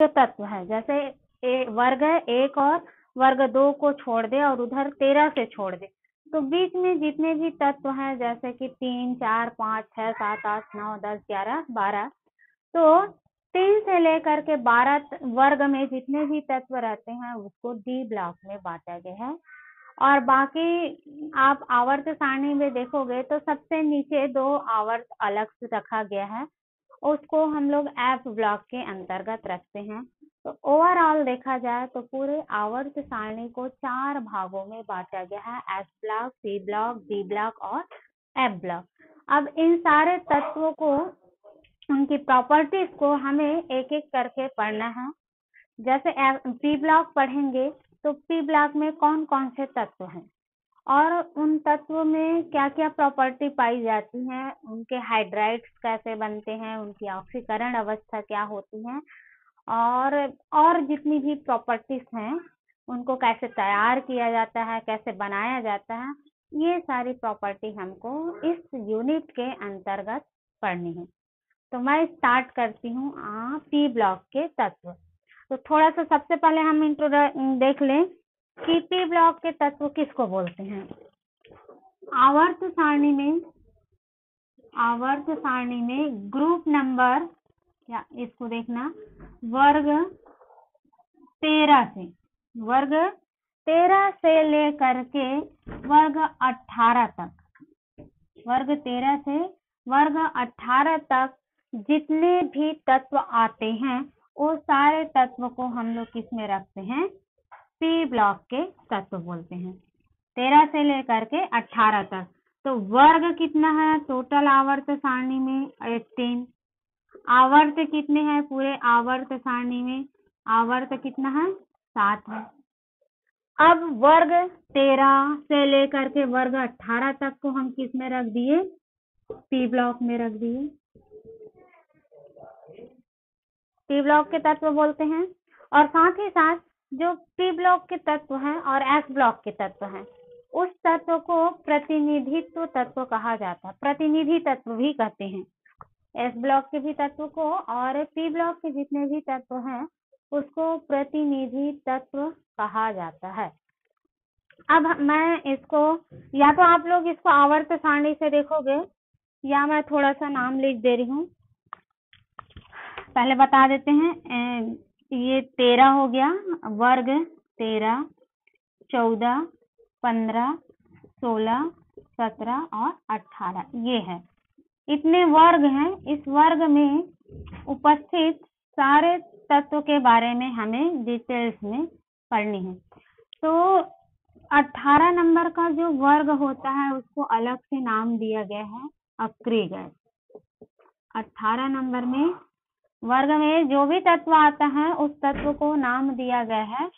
जो तत्व है, जैसे वर्ग है 1 और वर्ग 2 को छोड़ दे और उधर 13 से छोड़ दे, तो बीच में जितने भी तत्व हैं जैसे कि 3, 4, 5, 6, 7, 8, 9, 10, 11, 12, तो 3 से लेकर के 12 वर्ग में जितने भी तत्व रहते हैं उसको डी ब्लॉक में बांटा गया है। और बाकी आप आवर्त सारणी में देखोगे तो सबसे नीचे 2 आवर्त अलग से रखा गया है, उसको हम लोग एफ ब्लॉक के अंतर्गत रखते हैं। तो ओवरऑल देखा जाए तो पूरे आवर्त सारणी को 4 भागों में बांटा गया है, S block, C block, D block और एफ ब्लॉक। अब इन सारे तत्वों को, उनकी प्रॉपर्टीज को हमें एक एक करके पढ़ना है। जैसे पी ब्लॉक पढ़ेंगे तो पी ब्लॉक में कौन कौन से तत्व हैं और उन तत्वों में क्या क्या प्रॉपर्टी पाई जाती हैं, उनके हाइड्राइड्स कैसे बनते हैं, उनकी ऑक्सीकरण अवस्था क्या होती है, और जितनी भी प्रॉपर्टीज हैं उनको कैसे तैयार किया जाता है, कैसे बनाया जाता है, ये सारी प्रॉपर्टी हमको इस यूनिट के अंतर्गत पढ़नी है। तो मैं स्टार्ट करती हूँ पी ब्लॉक के तत्व। तो थोड़ा सा सबसे पहले हम देख लें कि पी ब्लॉक के तत्व किसको बोलते हैं। आवर्त सारणी में ग्रुप नंबर, या इसको देखना, वर्ग 13 से लेकर के वर्ग 18 तक, वर्ग 13 से वर्ग 18 तक जितने भी तत्व आते हैं वो सारे तत्व को हम लोग किस में रखते हैं, पी ब्लॉक के तत्व बोलते हैं। 13 से लेकर के 18 तक। तो वर्ग कितना है टोटल आवर्त सारणी में, 18। आवर्त कितने हैं पूरे आवर्त सारणी में, आवर्त कितना है, 7 है। अब वर्ग 13 से लेकर के वर्ग 18 तक को हम किस में रख दिए, पी ब्लॉक में रख दिए, पी ब्लॉक के तत्व बोलते हैं। और साथ ही साथ जो पी ब्लॉक के तत्व हैं और एस ब्लॉक के तत्व हैं, उस तत्व को प्रतिनिधित्व तत्व कहा जाता है, प्रतिनिधि तत्व भी कहते हैं। एस ब्लॉक के भी तत्व को और पी ब्लॉक के जितने भी तत्व हैं उसको प्रतिनिधि तत्व कहा जाता है। अब मैं इसको, या तो आप लोग इसको आवर्त सारणी से देखोगे या मैं थोड़ा सा नाम लिख दे रही हूँ, पहले बता देते हैं। ये 13 हो गया, वर्ग 13, 14, 15, 16, 17 और 18, ये है, इतने वर्ग हैं। इस वर्ग में उपस्थित सारे तत्व के बारे में हमें डिटेल्स में पढ़नी है। तो 18 नंबर का जो वर्ग होता है उसको अलग से नाम दिया गया है अक्रिय गैस। 18 नंबर में वर्ग में जो भी तत्व आता है उस तत्व को नाम दिया गया है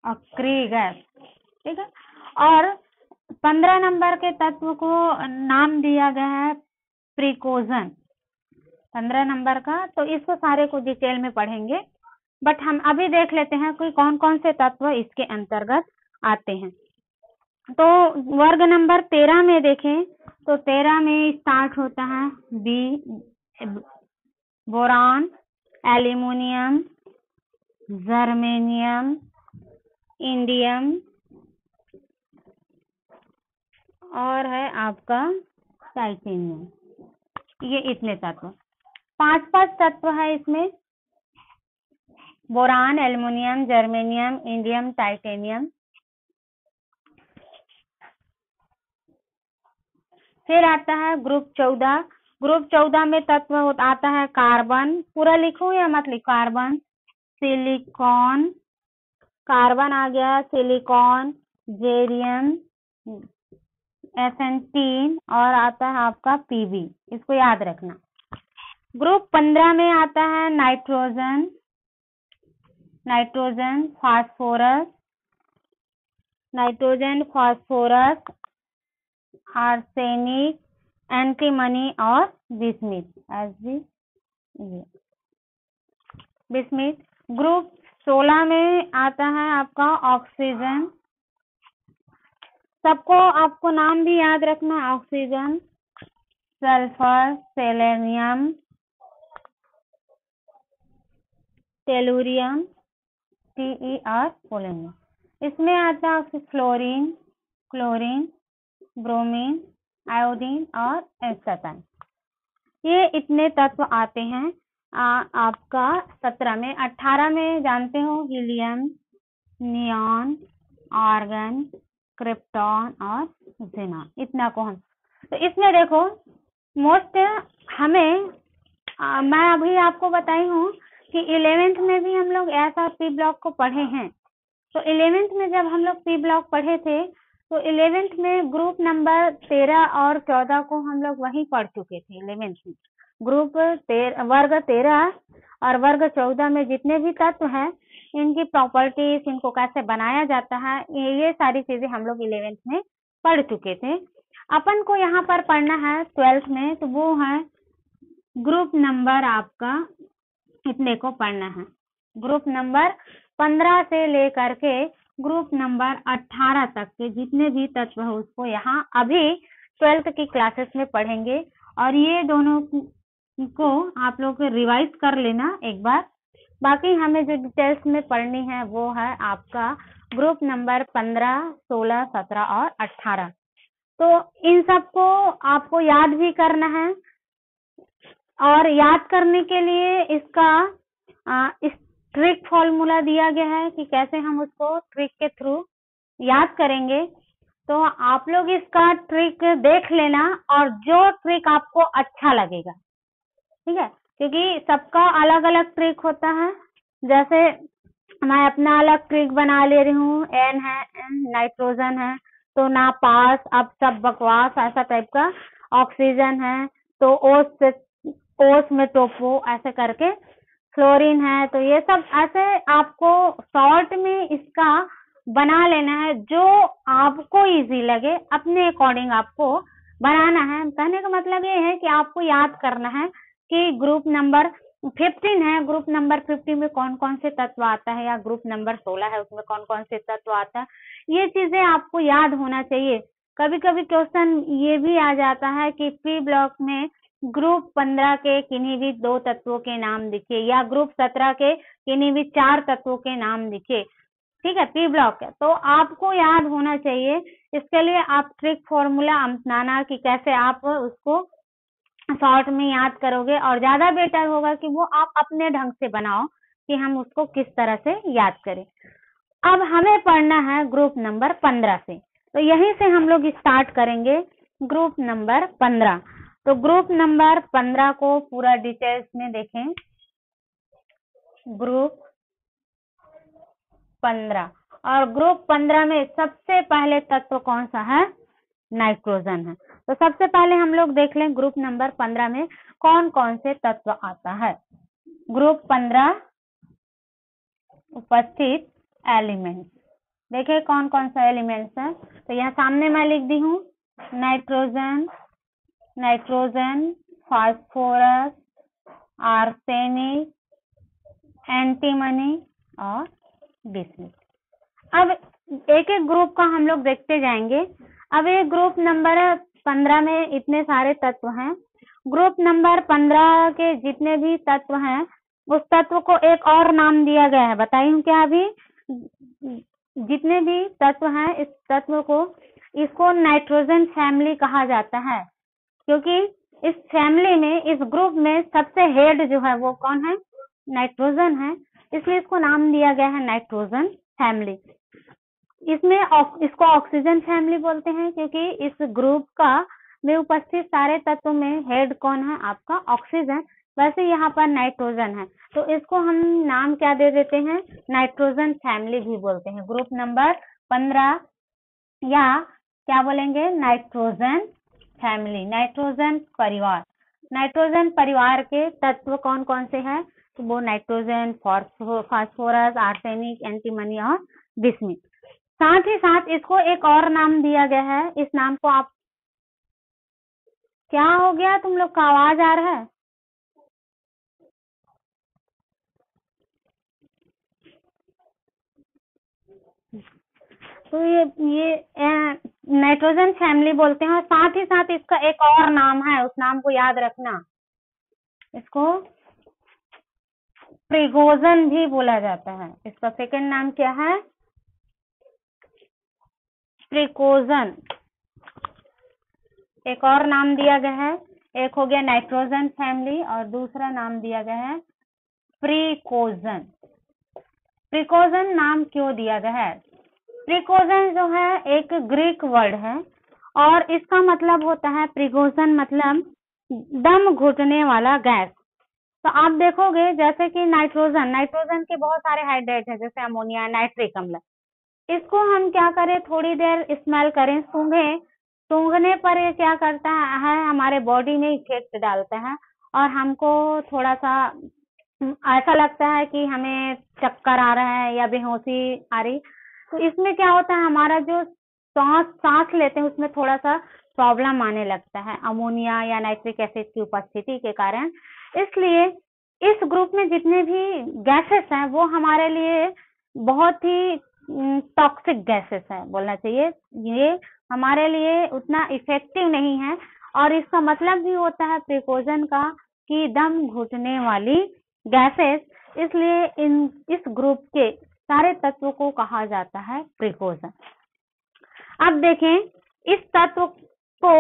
अक्रिय गैस, ठीक है। और 15 नंबर के तत्व को नाम दिया गया है प्रिकोजन, 15 नंबर का। तो इसको सारे को डिटेल में पढ़ेंगे, बट हम अभी देख लेते हैं कि कौन कौन से तत्व इसके अंतर्गत आते हैं। तो वर्ग नंबर 13 में देखें तो 13 में स्टार्ट होता है बोरान, एल्यूमिनियम, जर्मेनियम, इंडियम और है आपका टाइटेनियम, ये इतने तत्व, 5 तत्व है इसमें, boron, aluminium, germanium, indium, titanium. फिर आता है ग्रुप 14। ग्रुप 14 में तत्व आता है कार्बन, पूरा लिखूं या मत लिखूं, कार्बन, सिलिकॉन, कार्बन आ गया, सिलिकॉन, जेरियम, SN3 और आता है आपका PB, इसको याद रखना। ग्रुप 15 में आता है नाइट्रोजन, फास्फोरस, आर्सेनिक, एंटीमनी और बिस्मिथ। ग्रुप 16 में आता है आपका ऑक्सीजन, सबको आपको नाम भी याद रखना, oxygen, sulphur, selenium, tellurium, TER बोलेंगे। इसमें आता है फ्लोरीन, क्लोरीन, ब्रोमीन, आयोडीन और एस्टाटाइन। ये इतने तत्व आते हैं आपका 17 में। 18 में जानते हो हीलियम, नियॉन, आर्गन, क्रिप्टॉन और ज़ेनॉन, इतना को हम। तो इसमें देखो मोस्ट हमें मैं अभी आपको बताई हूँ कि 11th में भी हम लोग ऐसा पी ब्लॉक को पढ़े हैं। तो 11th में जब हम लोग पी ब्लॉक पढ़े थे तो 11th में ग्रुप नंबर 13 और 14 को हम लोग वहीं पढ़ चुके थे। 11th में ग्रुप वर्ग 13 और वर्ग 14 में जितने भी तत्व हैं, इनकी प्रॉपर्टीज, इनको कैसे बनाया जाता है, ये सारी चीजें हम लोग 11th में पढ़ चुके थे। अपन को यहाँ पर पढ़ना है 12th में, तो वो है ग्रुप नंबर आपका इतने को पढ़ना है। ग्रुप नंबर 15 से लेकर के ग्रुप नंबर 18 तक के जितने भी तत्व है उसको यहाँ अभी 12th की क्लासेस में पढ़ेंगे। और ये दोनों को आप लोग रिवाइज कर लेना एक बार। बाकी हमें जो डिटेल्स में पढ़नी है वो है आपका ग्रुप नंबर 15, 16, 17 और 18। तो इन सबको आपको याद भी करना है, और याद करने के लिए इसका इस ट्रिक फॉर्मूला दिया गया है कि कैसे हम उसको ट्रिक के थ्रू याद करेंगे। तो आप लोग इसका ट्रिक देख लेना, और जो ट्रिक आपको अच्छा लगेगा, ठीक है, क्योंकि सबका अलग अलग ट्रिक होता है। जैसे मैं अपना अलग ट्रिक बना ले रही हूँ, N है, नाइट्रोजन है तो ना पास, अब सब बकवास ऐसा टाइप का। ऑक्सीजन है तो ओस में टोपो, ऐसे करके। फ्लोरीन है तो ये सब ऐसे आपको शॉर्ट में इसका बना लेना है, जो आपको इजी लगे अपने अकॉर्डिंग आपको बनाना है। कहने का मतलब ये है कि आपको याद करना है कि ग्रुप नंबर 15 है, ग्रुप नंबर 50 में कौन कौन से तत्व आता है, या ग्रुप नंबर 16 है उसमें कौन कौन से तत्व आता है। ये चीजें आपको याद होना चाहिए। कभी कभी क्वेश्चन ये भी आ जाता है कि पी ब्लॉक में ग्रुप 15 के किन्हीं भी 2 तत्वों के नाम लिखिए, या ग्रुप 17 के किन्हीं भी 4 तत्वों के नाम लिखिए, ठीक है, पी ब्लॉक है। तो आपको याद होना चाहिए। इसके लिए आप ट्रिक फॉर्मूला अपनाना कि कैसे आप उसको शॉर्ट में याद करोगे, और ज्यादा बेटर होगा कि वो आप अपने ढंग से बनाओ कि हम उसको किस तरह से याद करें। अब हमें पढ़ना है ग्रुप नंबर 15 से, तो यहीं से हम लोग स्टार्ट करेंगे ग्रुप नंबर 15। तो ग्रुप नंबर 15 को पूरा डिटेल्स में देखें। ग्रुप 15, और ग्रुप 15 में सबसे पहले तत्व कौन सा है? नाइट्रोजन है। तो सबसे पहले हम लोग देख लें ग्रुप नंबर 15 में कौन कौन से तत्व आता है। ग्रुप 15 उपस्थित एलिमेंट्स, देखिए कौन कौन सा एलिमेंट्स है। तो यहाँ सामने मैं लिख दी हूँ नाइट्रोजन, फास्फोरस, आर्सेनिक, एंटीमनी और बिस्मुथ। अब एक एक ग्रुप का हम लोग देखते जाएंगे। अब ये ग्रुप नंबर 15 में इतने सारे तत्व हैं। ग्रुप नंबर 15 के जितने भी तत्व हैं उस तत्व को एक और नाम दिया गया है, बताई हूँ क्या अभी? जितने भी तत्व हैं इस तत्व को, इसको नाइट्रोजन फैमिली कहा जाता है, क्योंकि इस फैमिली में, इस ग्रुप में सबसे हेड जो है वो कौन है? नाइट्रोजन है, इसलिए इसको नाम दिया गया है नाइट्रोजन फैमिली। इसमें इसको ऑक्सीजन फैमिली बोलते हैं, क्योंकि इस ग्रुप का में उपस्थित सारे तत्वों में हेड कौन है? आपका ऑक्सीजन। वैसे यहाँ पर नाइट्रोजन है तो इसको हम नाम क्या दे देते हैं? नाइट्रोजन फैमिली भी बोलते हैं। ग्रुप नंबर 15 या क्या बोलेंगे? नाइट्रोजन फैमिली, नाइट्रोजन परिवार। नाइट्रोजन परिवार के तत्व कौन कौन से हैं? तो वो नाइट्रोजन, फास्फोरस, आर्सेनिक, एंटीमनी और बिस्मुथ। साथ ही साथ इसको एक और नाम दिया गया है। इस नाम को आप, क्या हो गया तुम लोग का आवाज आ रहा है? तो ये नाइट्रोजन फैमिली बोलते हैं। और साथ ही साथ इसका एक और नाम है, उस नाम को याद रखना। इसको प्रिगोजन भी बोला जाता है। इसका सेकंड नाम क्या है? प्रिकोजन। एक और नाम दिया गया है, एक हो गया नाइट्रोजन फैमिली और दूसरा नाम दिया गया है प्रिकोजन। प्रिकोजन नाम क्यों दिया गया है? प्रिकोजन जो है एक ग्रीक वर्ड है और इसका मतलब होता है, प्रिकोजन मतलब दम घुटने वाला गैस। तो आप देखोगे जैसे कि नाइट्रोजन के बहुत सारे हाइड्रेट है, जैसे अमोनिया, नाइट्रिक अम्ल। इसको हम क्या करें, थोड़ी देर स्मेल करें, सूंघने पर ये क्या करता है, हमारे बॉडी में इफेक्ट डालता है और हमको थोड़ा सा ऐसा लगता है कि हमें चक्कर आ रहा है या बेहोशी आ रही। तो इसमें क्या होता है, हमारा जो सांस लेते हैं उसमें थोड़ा सा प्रॉब्लम आने लगता है अमोनिया या नाइट्रिक एसिड की उपस्थिति के कारण। इसलिए इस ग्रुप में जितने भी गैसेस हैं वो हमारे लिए बहुत ही टॉक्सिक गैसेस हैं बोलना चाहिए। ये हमारे लिए उतना इफेक्टिव नहीं है और इसका मतलब भी होता है प्रिकोजन का कि दम घुटने वाली गैसेस। इसलिए इस ग्रुप के सारे तत्वों को कहा जाता है प्रिकोजन। अब देखें, इस तत्व को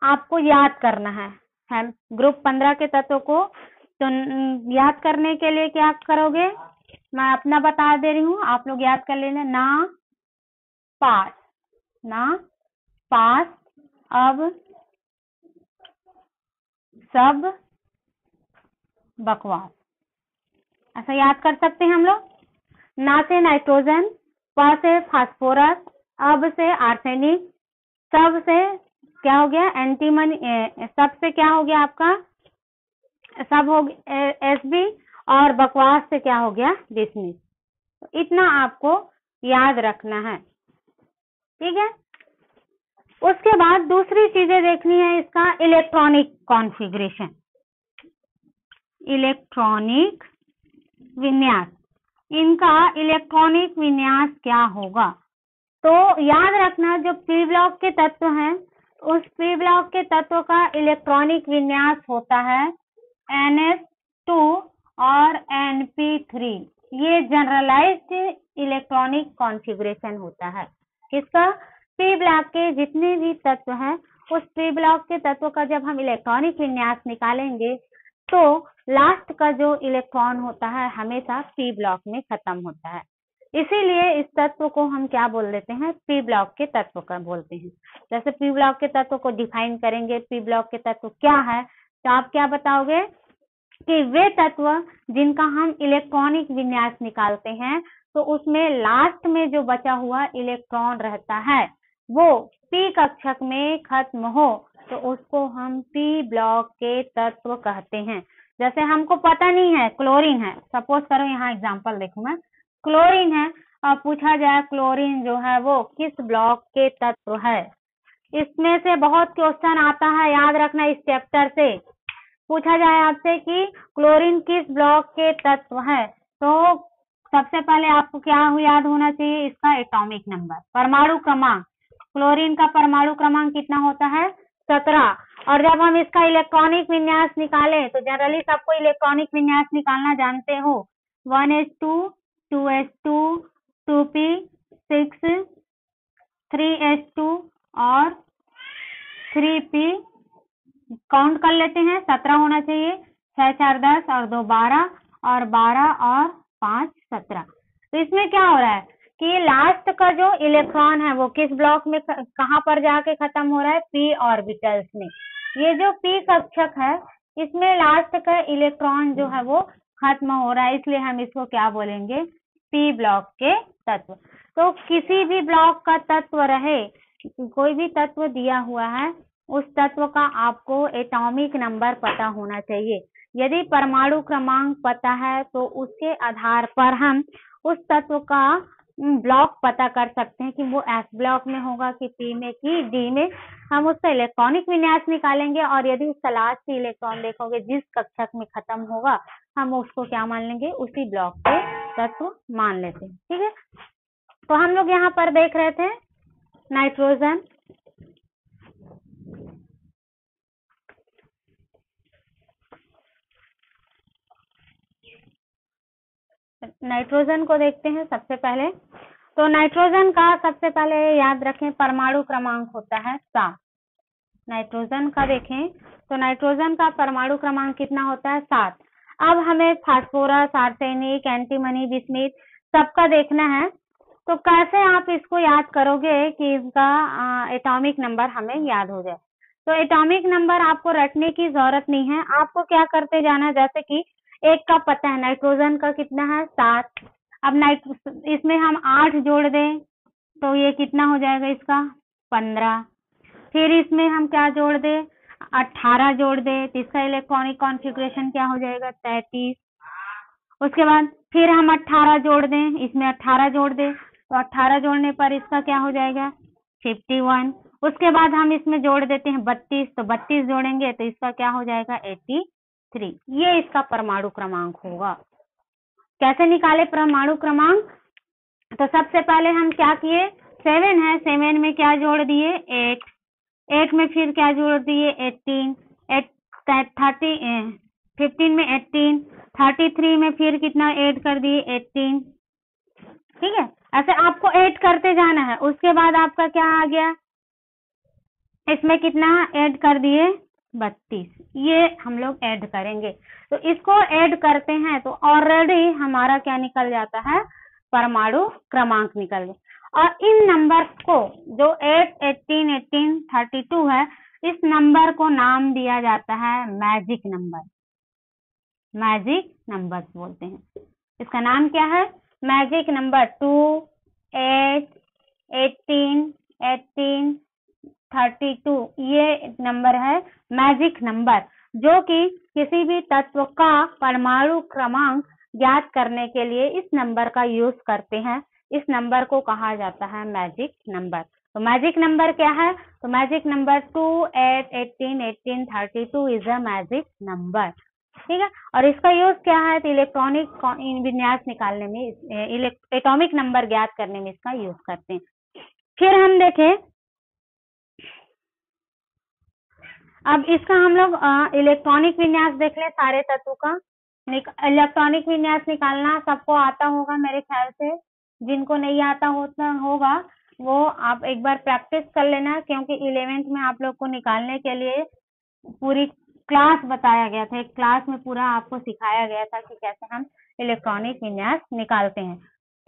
आपको याद करना है ग्रुप 15 के तत्वों को। तो याद करने के लिए क्या करोगे, मैं अपना बता दे रही हूँ, आप लोग याद कर लेना। ना पास, अब, सब, बकवास, ऐसा याद कर सकते हैं हम लोग। ना से नाइट्रोजन, प से फास्फोरस, अब से आर्सेनिक, सब से क्या हो गया एंटीमनी, सब से क्या हो गया आपका, सब हो गया Sb, और बकवास से क्या हो गया डिसमिस। तो इतना आपको याद रखना है, ठीक है। उसके बाद दूसरी चीजें देखनी है, इसका इलेक्ट्रॉनिक कॉन्फ़िगरेशन, इलेक्ट्रॉनिक विन्यास। इनका इलेक्ट्रॉनिक विन्यास क्या होगा, तो याद रखना जो पी ब्लॉक के तत्व हैं उस पी ब्लॉक के तत्व का इलेक्ट्रॉनिक विन्यास होता है NH2 और NP3। ये जनरलाइज्ड इलेक्ट्रॉनिक कॉन्फ़िगरेशन होता है किसका, पी ब्लॉक के जितने भी तत्व हैं उस पी ब्लॉक के तत्व का जब हम इलेक्ट्रॉनिक विन्यास निकालेंगे तो लास्ट का जो इलेक्ट्रॉन होता है हमेशा पी ब्लॉक में खत्म होता है। इसीलिए इस तत्व को हम क्या बोल देते हैं, पी ब्लॉक के तत्व का बोलते हैं। जैसे पी ब्लॉक के तत्व को डिफाइन करेंगे, पी ब्लॉक के तत्व क्या है, तो आप क्या बताओगे कि वे तत्व जिनका हम इलेक्ट्रॉनिक विन्यास निकालते हैं तो उसमें लास्ट में जो बचा हुआ इलेक्ट्रॉन रहता है वो पी कक्षक में खत्म हो तो उसको हम पी ब्लॉक के तत्व कहते हैं। जैसे हमको पता नहीं है क्लोरीन है, सपोज करो यहाँ एग्जांपल देखूं मैं, क्लोरीन है और पूछा जाए क्लोरीन जो है वो किस ब्लॉक के तत्व है। इसमें से बहुत क्वेश्चन आता है, याद रखना, इस चैप्टर से पूछा जाए आपसे कि क्लोरीन किस ब्लॉक के तत्व है तो सबसे पहले आपको क्या याद होना चाहिए, इसका एटॉमिक नंबर, परमाणु क्रमांक। क्लोरीन का परमाणु क्रमांक कितना होता है, 17। और जब हम इसका इलेक्ट्रॉनिक विन्यास निकालें तो जनरली सबको इलेक्ट्रॉनिक विन्यास निकालना जानते हो, 1s2 2s2 2p 6 3s2 और 3p, काउंट कर लेते हैं, 17 होना चाहिए, 6 4 10 और 2 12 और 12 और 5 17। तो इसमें क्या हो रहा है कि लास्ट का जो इलेक्ट्रॉन है वो किस ब्लॉक में कहां पर जाके खत्म हो रहा है, पी ऑर्बिटल्स में। ये जो पी कक्षक है इसमें लास्ट का इलेक्ट्रॉन जो है वो खत्म हो रहा है, इसलिए हम इसको क्या बोलेंगे, पी ब्लॉक के तत्व। तो किसी भी ब्लॉक का तत्व रहे, कोई भी तत्व दिया हुआ है उस तत्व का आपको एटॉमिक नंबर पता होना चाहिए। यदि परमाणु क्रमांक पता है तो उसके आधार पर हम उस तत्व का ब्लॉक पता कर सकते हैं कि वो एस ब्लॉक में होगा कि पी में कि डी में। हम उसका इलेक्ट्रॉनिक विन्यास निकालेंगे और यदि उसका लास्ट इलेक्ट्रॉन देखोगे जिस कक्षक में खत्म होगा हम उसको क्या मान लेंगे, उसी ब्लॉक के तत्व मान लेते हैं, ठीक है। तो हम लोग यहाँ पर देख रहे थे नाइट्रोजन, नाइट्रोजन को देखते हैं सबसे पहले। तो नाइट्रोजन का सबसे पहले याद रखें परमाणु क्रमांक होता है 7। नाइट्रोजन का देखें तो नाइट्रोजन का परमाणु क्रमांक कितना होता है 7। अब हमें फास्फोरस, आर्सेनिक, एंटीमनी, बिस्मिथ सबका देखना है। तो कैसे आप इसको याद करोगे कि इसका एटॉमिक नंबर हमें याद हो जाए। तो एटॉमिक नंबर आपको रटने की जरूरत नहीं है, आपको क्या करते जाना है, जैसे कि एक का पता है नाइट्रोजन का कितना है 7। अब इसमें हम 8 जोड़ दें तो ये कितना हो जाएगा इसका 15। फिर इसमें हम क्या जोड़ दें 18 जोड़ दें तो इसका इलेक्ट्रॉनिक कॉन्फ़िगरेशन क्या हो जाएगा 33। उसके बाद फिर हम 18 जोड़ दें, इसमें 18 जोड़ दें तो 18 जोड़ने पर इसका क्या हो जाएगा 51। उसके बाद हम इसमें जोड़ देते हैं 32, तो 32 जोड़ेंगे तो इसका क्या हो जाएगा 83। ये इसका परमाणु क्रमांक होगा। कैसे निकाले परमाणु क्रमांक। तो सबसे पहले हम क्या किए 7 है, 7 में क्या जोड़ दिए 8 में फिर क्या जोड़ दिए 18, 15 में 18, 33 में फिर कितना ऐड कर दिए 18। ठीक है, ऐसे आपको ऐड करते जाना है। उसके बाद आपका क्या आ गया, इसमें कितना ऐड कर दिए 32, ये हम लोग ऐड करेंगे। तो इसको ऐड करते हैं तो ऑलरेडी हमारा क्या निकल जाता है परमाणु क्रमांक निकल गया। और इन नंबर को जो 8, 18, 18, 32 है, इस नंबर को नाम दिया जाता है मैजिक नंबर। मैजिक नंबर बोलते हैं। इसका नाम क्या है मैजिक नंबर। 2, 8, 18, 18, 32 ये नंबर है मैजिक नंबर, जो कि किसी भी तत्व का परमाणु क्रमांक ज्ञात करने के लिए इस नंबर का यूज करते हैं। इस नंबर को कहा जाता है मैजिक नंबर। तो मैजिक नंबर क्या है, तो magic number 2, 8, 18, 18, 32 is a magic number. ठीक है, और इसका यूज क्या है तो इलेक्ट्रॉनिक विन्यास निकालने में, एटॉमिक नंबर ज्ञात करने में इसका यूज करते हैं। फिर हम देखें, अब इसका हम लोग इलेक्ट्रॉनिक विन्यास देख ले सारे तत्वों का। इलेक्ट्रॉनिक विन्यास निकालना सबको आता होगा मेरे ख्याल से, जिनको नहीं आता होगा वो आप एक बार प्रैक्टिस कर लेना, क्योंकि 11th में आप लोग को निकालने के लिए पूरी क्लास बताया गया था। एक क्लास में पूरा आपको सिखाया गया था कि कैसे हम इलेक्ट्रॉनिक विन्यास निकालते हैं।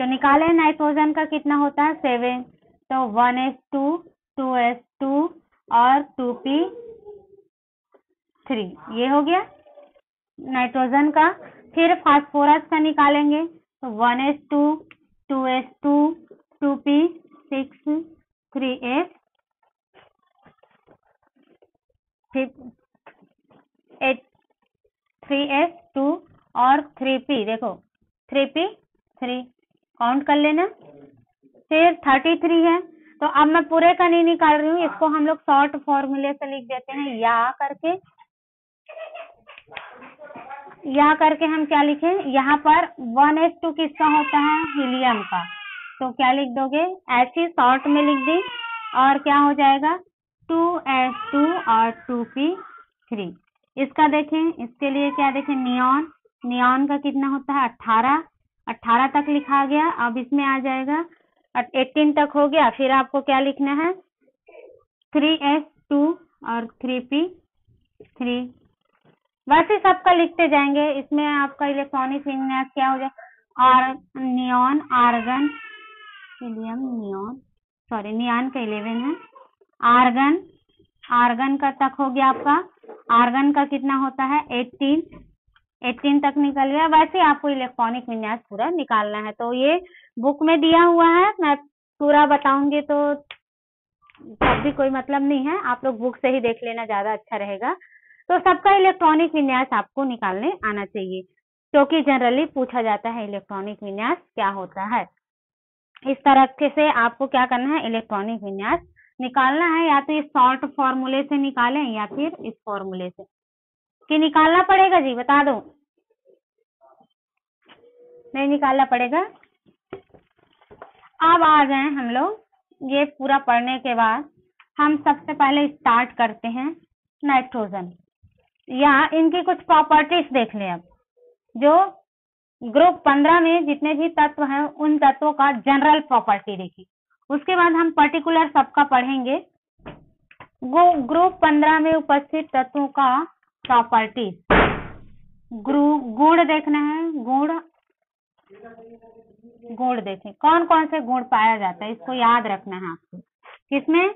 तो निकाले नाइट्रोजन का कितना होता है 7, तो 1s2, 2s2 और 2p3 ये हो गया नाइट्रोजन का। फिर फास्फोरस का निकालेंगे तो 1s2, 2s2, 2p6, 3s, 3s2 और 3p, देखो 3p3 काउंट कर लेना। फिर 33 है, तो अब मैं पूरे का नहीं निकाल रही हूँ, इसको हम लोग शॉर्ट फॉर्मूले से लिख देते हैं या करके हम क्या लिखें, यहाँ पर 1s2 किसका होता है हीलियम का, तो क्या लिख दोगे ऐसी शॉर्ट में लिख दी, और क्या हो जाएगा 2s2 और 2p3। इसका देखें, इसके लिए क्या देखें नियॉन का कितना होता है 18 तक लिखा गया। अब इसमें आ जाएगा 18 तक हो गया। फिर आपको क्या लिखना है 3s2 और 3p3, वैसे सबका लिखते जाएंगे। इसमें आपका इलेक्ट्रॉनिक विन्यास क्या हो जाए नियॉन, आर्गन, हीलियम, नियॉन का 11 है, आर्गन का तक हो गया आपका। आर्गन का कितना होता है 18 तक निकल गया। वैसे आपको इलेक्ट्रॉनिक विन्यास पूरा निकालना है। तो ये बुक में दिया हुआ है, मैं पूरा बताऊंगी तो तब भी कोई मतलब नहीं है, आप लोग बुक से ही देख लेना, ज्यादा अच्छा रहेगा। तो सबका इलेक्ट्रॉनिक विन्यास आपको निकालने आना चाहिए, क्योंकि जनरली पूछा जाता है इलेक्ट्रॉनिक विन्यास क्या होता है। इस तरह से आपको क्या करना है इलेक्ट्रॉनिक विन्यास निकालना है, या तो इस शॉर्ट फॉर्मूले से निकालें या फिर इस फॉर्मूले से। कि निकालना पड़ेगा जी, बता दो, नहीं निकालना पड़ेगा। अब आ गए हम लोग, ये पूरा पढ़ने के बाद हम सबसे पहले स्टार्ट करते हैं नाइट्रोजन, या इनकी कुछ प्रॉपर्टीज देख लें। अब जो ग्रुप 15 में जितने भी तत्व हैं उन तत्वों का जनरल प्रॉपर्टी देखिए, उसके बाद हम पर्टिकुलर सबका पढ़ेंगे। ग्रुप 15 में उपस्थित तत्वों का प्रॉपर्टी, गुण देखना है, गुण देखें कौन कौन से गुण पाया जाता है, इसको याद रखना है आपको। किसमें?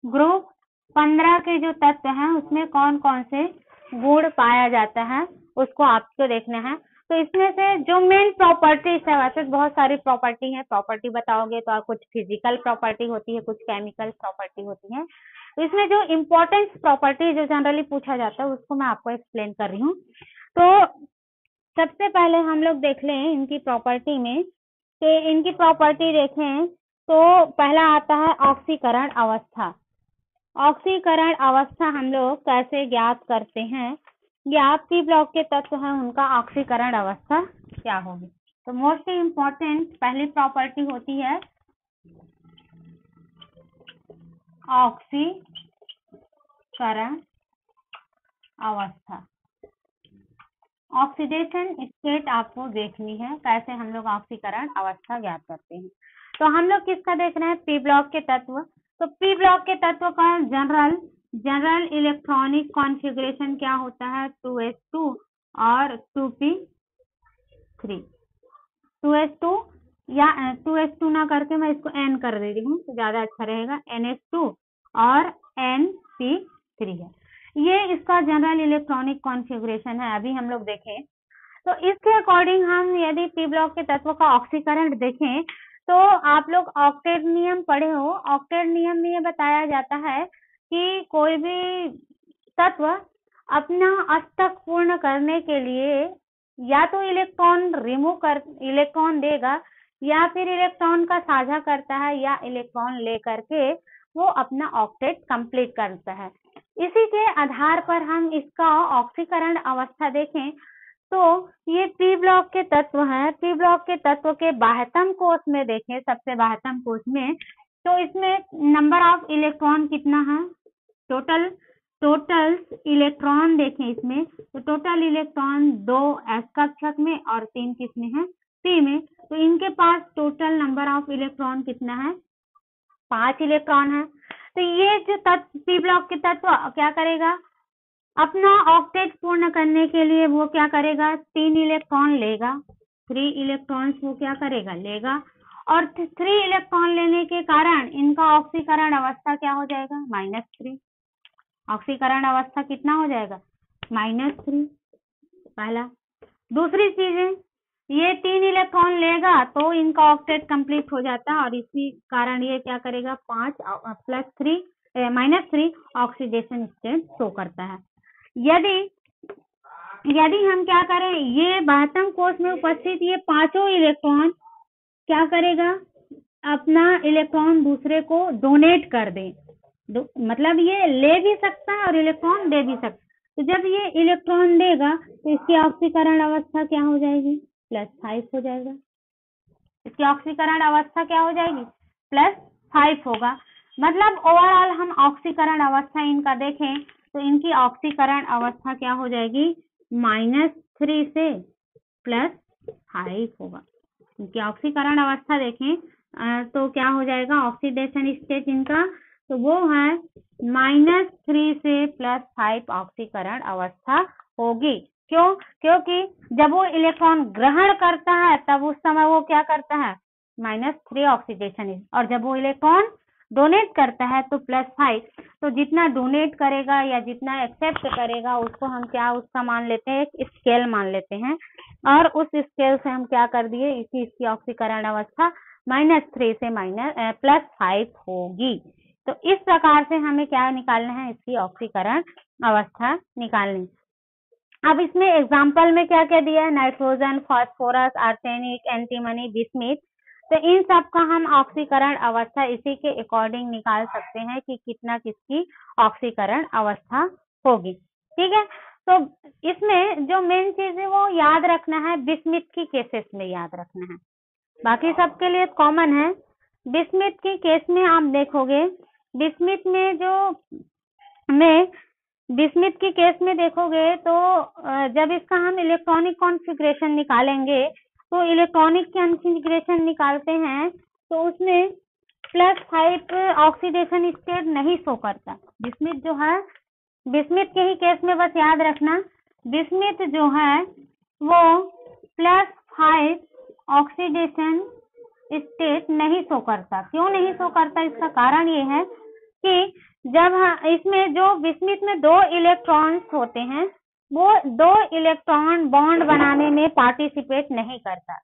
ग्रुप 15 के जो तत्व हैं उसमें कौन कौन से गुण पाया जाता है उसको आपको देखना है। तो इसमें से जो मेन प्रॉपर्टीज है, वैसे बहुत सारी प्रॉपर्टी है, प्रॉपर्टी बताओगे तो कुछ फिजिकल प्रॉपर्टी होती है, कुछ केमिकल प्रॉपर्टी होती है। तो इसमें जो इम्पोर्टेंट प्रॉपर्टी जो जनरली पूछा जाता है उसको मैं आपको एक्सप्लेन कर रही हूँ। तो सबसे पहले हम लोग देख लें इनकी प्रॉपर्टी में, कि इनकी प्रॉपर्टी देखें तो पहला आता है ऑक्सीकरण अवस्था। ऑक्सीकरण अवस्था हम लोग कैसे ज्ञात करते हैं, या पी ब्लॉक के तत्व हैं उनका ऑक्सीकरण अवस्था क्या होगी। तो मोस्ट इम्पोर्टेंट पहली प्रॉपर्टी होती है ऑक्सीकरण अवस्था। ऑक्सीडेशन स्टेट आपको देखनी है, कैसे हम लोग ऑक्सीकरण अवस्था ज्ञात करते हैं। तो हम लोग किसका देख रहे हैं? पी ब्लॉक के तत्व। तो पी ब्लॉक के तत्व का जनरल इलेक्ट्रॉनिक कॉन्फ़िगरेशन क्या होता है? 2s2 और 2p3। 2s2 या 2s2 ना करके मैं इसको n कर दे रही हूँ तो ज्यादा अच्छा रहेगा, ns2 और np3 है। ये इसका जनरल इलेक्ट्रॉनिक कॉन्फ़िगरेशन है। अभी हम लोग देखें तो इसके अकॉर्डिंग हम यदि पी ब्लॉक के तत्व का ऑक्सीकरण देखें तो आप लोग ऑक्टेट नियम पढ़े हो। ऑक्टेट नियम में ये बताया जाता है कि कोई भी तत्व अपना अष्टक पूर्ण करने के लिए या तो इलेक्ट्रॉन देगा या फिर इलेक्ट्रॉन का साझा करता है, या इलेक्ट्रॉन लेकर के वो अपना ऑक्टेट कंप्लीट करता है। इसी के आधार पर हम इसका ऑक्सीकरण अवस्था देखें तो ये पी ब्लॉक के तत्व हैं। पी ब्लॉक के तत्व के बाह्यतम कोष में देखें, सबसे बाह्यतम कोष में, तो इसमें नंबर ऑफ इलेक्ट्रॉन कितना है? टोटल इलेक्ट्रॉन देखें इसमें तो टोटल इलेक्ट्रॉन 2 s कक्षक में और 3 किसमें है? p में। तो इनके पास टोटल नंबर ऑफ इलेक्ट्रॉन कितना है? 5 इलेक्ट्रॉन है। तो ये जो तत्व पी ब्लॉक के तत्व क्या करेगा? अपना ऑक्टेट पूर्ण करने के लिए वो क्या करेगा? 3 इलेक्ट्रॉन लेगा, 3 इलेक्ट्रॉन्स वो क्या करेगा? लेगा। और 3 इलेक्ट्रॉन लेने के कारण इनका ऑक्सीकरण अवस्था क्या हो जाएगा? -3। ऑक्सीकरण अवस्था कितना हो जाएगा? -3। पहला। दूसरी चीज है, ये 3 इलेक्ट्रॉन लेगा तो इनका ऑक्टेट कंप्लीट हो जाता है और इसी कारण ये क्या करेगा? 5 + 3 ऑक्सीडेशन स्टेट शो करता है। यदि हम क्या करें, ये बाह्यतम कोष में उपस्थित ये पांचों इलेक्ट्रॉन क्या करेगा? अपना इलेक्ट्रॉन दूसरे को डोनेट कर दे। मतलब ये ले भी सकता है और इलेक्ट्रॉन दे भी सकता है। तो जब ये इलेक्ट्रॉन देगा तो इसकी ऑक्सीकरण अवस्था क्या हो जाएगी? +5 हो जाएगा। इसकी ऑक्सीकरण अवस्था क्या हो जाएगी? +5 होगा। मतलब ओवरऑल हम ऑक्सीकरण अवस्था इनका देखें तो इनकी ऑक्सीकरण अवस्था क्या हो जाएगी? -3 से +5 होगा। इनकी ऑक्सीकरण अवस्था देखें तो क्या हो जाएगा? ऑक्सीडेशन स्टेट इनका तो वो है -3 से +5 ऑक्सीकरण अवस्था होगी। क्यों? क्योंकि जब वो इलेक्ट्रॉन ग्रहण करता है तब उस समय वो क्या करता है? -3 ऑक्सीडेशन, और जब वो इलेक्ट्रॉन डोनेट करता है तो +5। तो जितना डोनेट करेगा या जितना एक्सेप्ट करेगा उसको हम क्या उसका मान लेते हैं? एक स्केल मान लेते हैं, और उस स्केल से हम क्या कर दिए? इसकी ऑक्सीकरण अवस्था -3 से +5 होगी। तो इस प्रकार से हमें क्या निकालना है? इसकी ऑक्सीकरण अवस्था निकालनी। अब इसमें एग्जाम्पल में क्या क्या दिया है? Nitrogen, phosphorus, arsenic, antimony, bismuth. तो इन सब का हम ऑक्सीकरण अवस्था इसी के अकॉर्डिंग निकाल सकते हैं कि कितना किसकी ऑक्सीकरण अवस्था होगी। ठीक है, तो इसमें जो मेन चीज है वो याद रखना है, बिस्मिथ की केसेस में याद रखना है, बाकी सबके लिए कॉमन है। बिस्मिथ की केस में आप देखोगे, बिस्मिथ की केस में देखोगे तो जब इसका हम इलेक्ट्रॉनिक कॉन्फ़िगरेशन निकालेंगे तो इलेक्ट्रॉनिक कॉन्फ़िगरेशन निकालते हैं तो उसमें +5 ऑक्सीडेशन स्टेट नहीं शो करता। बिस्मिथ जो है, बिस्मिथ के ही केस में बस याद रखना, बिस्मिथ जो है वो +5 ऑक्सीडेशन स्टेट नहीं शो करता। क्यों नहीं शो करता? इसका कारण ये है कि जब इसमें जो बिस्मिथ में 2 इलेक्ट्रॉन्स होते हैं, वो 2 इलेक्ट्रॉन बॉन्ड बनाने में पार्टिसिपेट नहीं करता।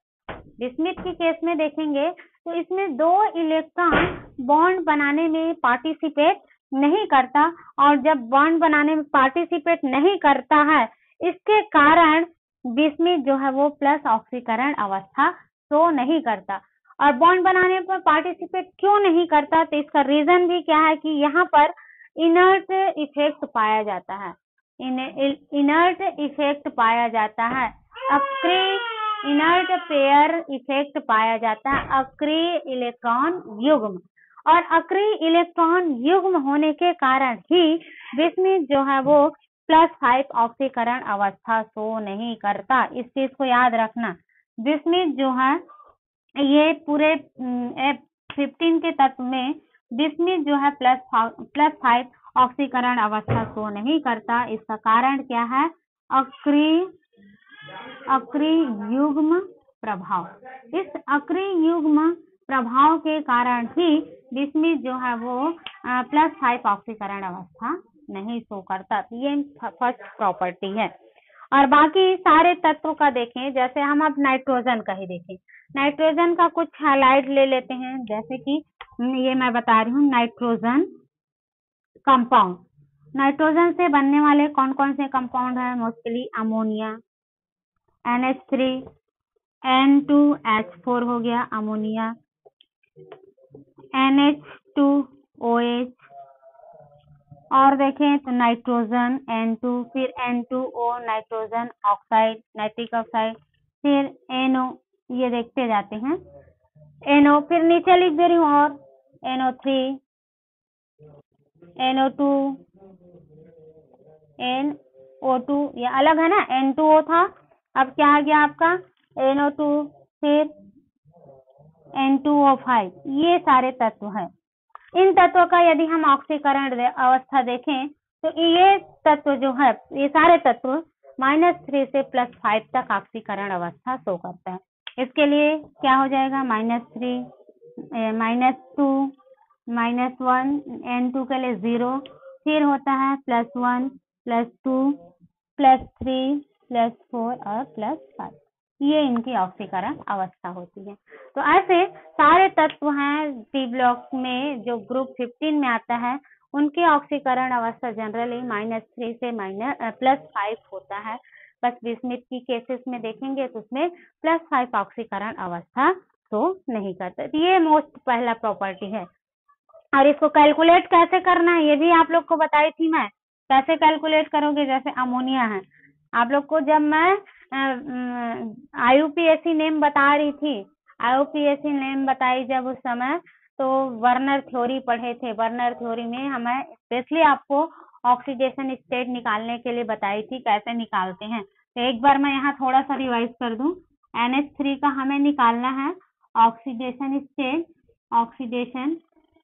बिस्मिथ के केस में देखेंगे तो इसमें 2 इलेक्ट्रॉन बॉन्ड बनाने में पार्टिसिपेट नहीं करता, और जब बॉन्ड बनाने में पार्टिसिपेट नहीं करता है, इसके कारण बिस्मिथ जो है वो प्लस ऑक्सीकरण अवस्था शो नहीं करता। और बॉन्ड बनाने पर पार्टिसिपेट क्यों नहीं करता? तो इसका रीजन भी क्या है कि यहाँ पर इनर्ट इफेक्ट पाया जाता है। इनर्ट इफेक्ट पाया जाता है, अक्रिय इनर्ट पेयर इफेक्ट पाया जाता है, अक्रिय इलेक्ट्रॉन युग्म। और अक्रिय इलेक्ट्रॉन युग्म होने के कारण ही बिस्मिथ जो है वो +5 ऑक्सीकरण अवस्था शो नहीं करता। इस चीज को याद रखना। बिस्मिथ जो है ये पूरे F15 के तत्व में बिस्मिथ जो है +5 ऑक्सीकरण अवस्था शो नहीं करता। इसका कारण क्या है? अक्रिय युग्म प्रभाव। इस अक्रिय युग्म प्रभाव के कारण ही बिस्मिथ जो है वो +5 ऑक्सीकरण अवस्था नहीं शो करता। ये फर्स्ट प्रॉपर्टी है। और बाकी सारे तत्वों का देखें, जैसे हम अब नाइट्रोजन का ही देखें। नाइट्रोजन का कुछ हाइलाइट ले लेते हैं, जैसे कि ये मैं बता रही हूँ नाइट्रोजन कंपाउंड। नाइट्रोजन से बनने वाले कौन कौन से कंपाउंड है? मोस्टली अमोनिया, NH3, N2H4 हो गया अमोनिया, NH2OH, और देखें तो नाइट्रोजन N2, फिर N2O nitrogen oxide, nitric oxide, फिर NO, ये देखते जाते हैं NO, फिर नीचे लिख दे रही हूँ और NO3, NO2, NO2, ये अलग है ना, N2O था, अब क्या आ गया आपका NO2, फिर N2O5, ये सारे तत्व हैं। इन तत्वों का यदि हम ऑक्सीकरण अवस्था देखें तो ये तत्व जो है, ये सारे तत्व -3 से +5 तक ऑक्सीकरण अवस्था शो करता है। इसके लिए क्या हो जाएगा? -3, -2, -1, N2 के लिए 0, फिर होता है +1, +2, +3, +4 और +5। ये इनकी ऑक्सीकरण अवस्था होती है। तो ऐसे सारे तत्व हैं पी ब्लॉक में जो ग्रुप 15 में आता है, उनकी ऑक्सीकरण अवस्था जनरली -3 से +5 होता है। बस बिस्मिथ की केसेस में देखेंगे तो उसमें +5 ऑक्सीकरण अवस्था तो नहीं करता। तो ये मोस्ट पहला प्रॉपर्टी है। और इसको कैलकुलेट कैसे करना है ये भी आप लोग को बताई थी मैं। कैसे कैलकुलेट करोगे? जैसे अमोनिया है, आप लोग को जब मैं IUPAC नेम बता रही थी, IUPAC नेम बताई जब उस समय, तो वर्नर थ्योरी पढ़े थे। वर्नर थ्योरी में हमें स्पेशली आपको ऑक्सीडेशन स्टेट निकालने के लिए बताई थी कैसे निकालते हैं। तो एक बार मैं यहाँ थोड़ा सा रिवाइज कर दूं। NH3 का हमें निकालना है ऑक्सीडेशन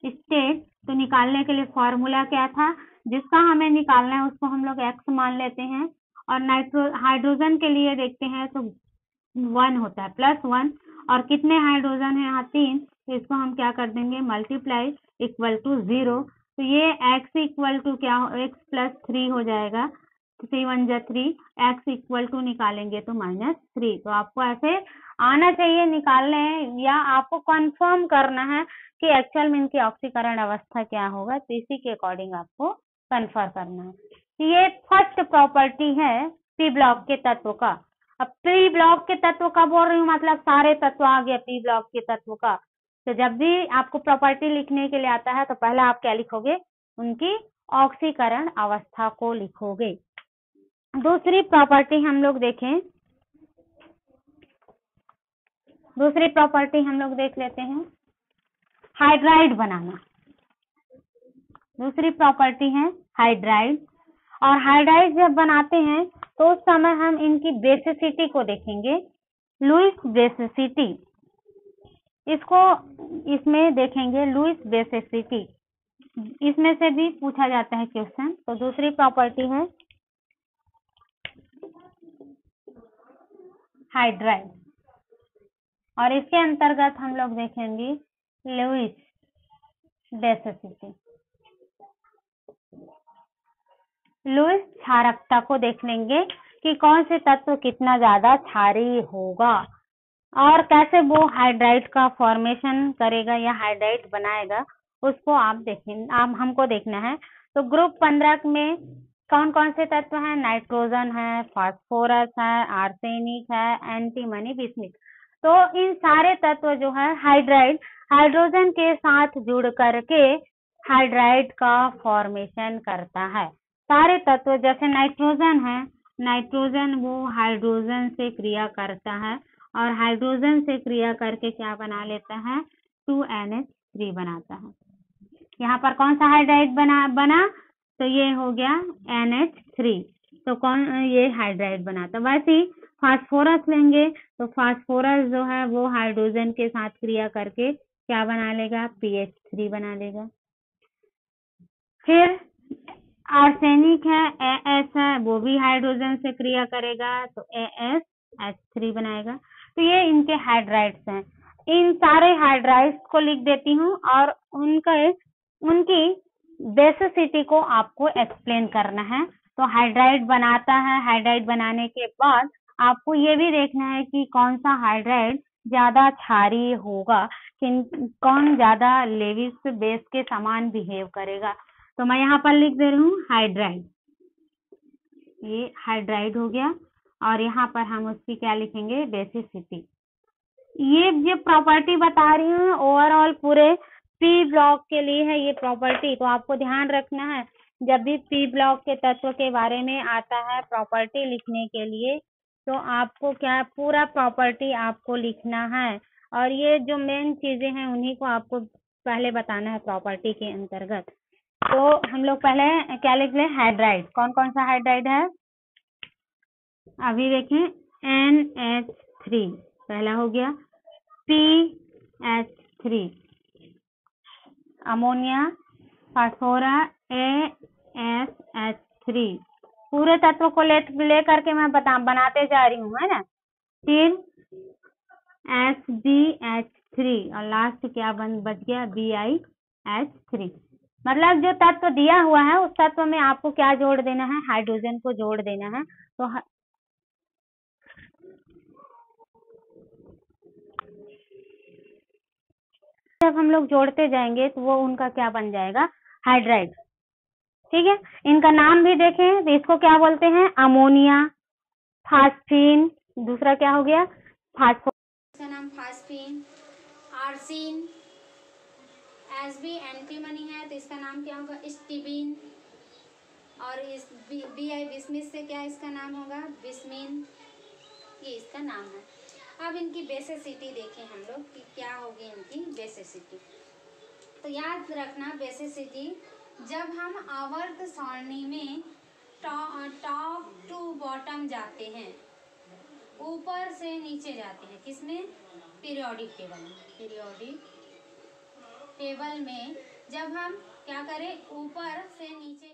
स्टेट। तो निकालने के लिए फॉर्मूला क्या था? जिसका हमें निकालना है उसको हम लोग X मान लेते हैं। और हाइड्रोजन के लिए देखते हैं तो 1 होता है, +1, और कितने हाइड्रोजन है यहाँ? 3, तो इसको हम क्या कर देंगे? मल्टीप्लाई = 0। तो ये X इक्वल टू क्या? X +3 हो जाएगा, 3 1 जा 3, X इक्वल टू निकालेंगे तो -3। तो आपको ऐसे आना चाहिए निकालने, या आपको कंफर्म करना है कि एक्चुअल में इनकी ऑक्सीकरण अवस्था क्या होगा, तो इसी के अकॉर्डिंग आपको कन्फर्म करना है। ये फर्स्ट प्रॉपर्टी है पी ब्लॉक के तत्व का। अब पी ब्लॉक के तत्व का बोल रही हूँ, मतलब सारे तत्व आ गया पी ब्लॉक के तत्व का। तो जब भी आपको प्रॉपर्टी लिखने के लिए आता है तो पहले आप क्या लिखोगे? उनकी ऑक्सीकरण अवस्था को लिखोगे। दूसरी प्रॉपर्टी हम लोग देखें, दूसरी प्रॉपर्टी हम लोग देख लेते हैं, हाइड्राइड बनाना। दूसरी प्रॉपर्टी है हाइड्राइड। और हाइड्राइड जब बनाते हैं तो उस समय हम इनकी बेसिसिटी को देखेंगे लुईस बेसिसिटी, इसको इसमें देखेंगे लुईस बेसिसिटी, इसमें से भी पूछा जाता है क्वेश्चन। तो दूसरी प्रॉपर्टी है हाइड्राइड, और इसके अंतर्गत हम लोग देखेंगे लुईस बेसिसिटी। लुईस क्षारकता को देख लेंगे कि कौन से तत्व कितना ज्यादा क्षारीय होगा और कैसे वो हाइड्राइड का फॉर्मेशन करेगा या हाइड्राइड बनाएगा, उसको आप देखें, आप हमको देखना है। तो ग्रुप 15 में कौन कौन से तत्व हैं? नाइट्रोजन है, फास्फोरस है, आर्सेनिक है, एंटीमनी, बिस्मिथ। तो इन सारे तत्व जो है हाइड्राइड हाइड्रोजन के साथ जुड़ करके हाइड्राइड का फॉर्मेशन करता है। सारे तत्व, जैसे नाइट्रोजन है, नाइट्रोजन वो हाइड्रोजन से क्रिया करता है और हाइड्रोजन से क्रिया करके क्या बना लेता है? 2NH3 बनाता है। यहाँ पर कौन सा हाइड्राइड बना? तो ये हो गया NH3, तो कौन ये हाइड्राइड बनाता। वैसे ही फास्फोरस लेंगे तो फास्फोरस जो है वो हाइड्रोजन के साथ क्रिया करके क्या बना लेगा? PH3 बना लेगा। फिर आर्सेनिक है, AS है, वो भी हाइड्रोजन से क्रिया करेगा तो AsH3 बनाएगा। तो ये इनके हाइड्राइड्स हैं। इन सारे हाइड्राइड्स को लिख देती हूँ और उनकी बेसिसिटी को आपको एक्सप्लेन करना है। तो हाइड्राइड बनाता है, हाइड्राइड बनाने के बाद आपको ये भी देखना है कि कौन सा हाइड्राइड ज्यादा क्षारीय होगा, कौन ज्यादा लेविस बेस के समान बिहेव करेगा। तो मैं यहाँ पर लिख दे रही हूँ हाइड्राइड, ये हाइड्राइड हो गया, और यहाँ पर हम उसकी क्या लिखेंगे? बेसिसिटी। ये जो प्रॉपर्टी बता रही हूँ ओवरऑल पूरे पी ब्लॉक के लिए है ये प्रॉपर्टी। तो आपको ध्यान रखना है, जब भी पी ब्लॉक के तत्व के बारे में आता है प्रॉपर्टी लिखने के लिए, तो आपको क्या पूरा प्रॉपर्टी आपको लिखना है, और ये जो मेन चीजें हैं उन्हीं को आपको पहले बताना है प्रॉपर्टी के अंतर्गत। तो हम लोग पहले क्या लिख लें? हाइड्राइड। कौन कौन सा हाइड्राइड है? अभी देखें, NH3 पहला हो गया, PH3 अमोनिया, फास्फोरस, AsH3, पूरे तत्व को ले करके मैं बनाते जा रही हूँ, है ना। फिर SbH3 और लास्ट क्या बच गया? BiH3। मतलब जो तत्व दिया हुआ है उस तत्व में आपको क्या जोड़ देना है? हाइड्रोजन को जोड़ देना है। तो जब हम लोग जोड़ते जाएंगे तो वो उनका क्या बन जाएगा? हाइड्राइड। ठीक है, इनका नाम भी देखें तो इसको क्या बोलते हैं? अमोनिया, फास्फीन, दूसरा क्या हो गया? फास्फोरस, इसका नाम फास्फीन, आर्सिन, एसबी एंटीमनी है तो इसका नाम क्या होगा? स्टीबिन, और इस BI बिस्मिथ से क्या इसका नाम होगा? बिस्मीन, ये इसका नाम है। अब इनकी बेसिसिटी देखें हम लोग कि क्या होगी इनकी बेसिसिटी। तो याद रखना बेसिसिटी, जब हम आवर्त सारणी में टॉप टू बॉटम जाते हैं, ऊपर से नीचे जाते हैं, किसमें? पीरियोडिक टेबल में। पीरियोडिक टेबल में जब हम क्या करें? ऊपर से नीचे